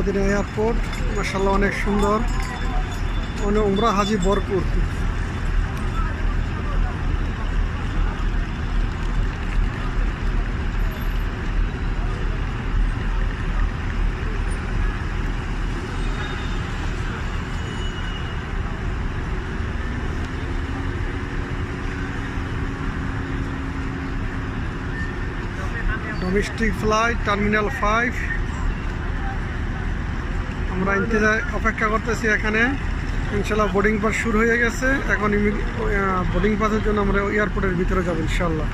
Medina airport মাশাআল্লাহ অনেক সুন্দর, অনেক উমরা হাজি ভরপুর। ডোমেস্টিক ফ্লাইট টার্মিনাল 5, আমরা ইন্তেজার অপেক্ষা করতেছি এখানে। ইনশাল্লাহ বোর্ডিং পাস শুরু হয়ে গেছে, এখন বোর্ডিং পাসের জন্য আমরা এয়ারপোর্টের ভিতরে যাবো ইনশাল্লাহ।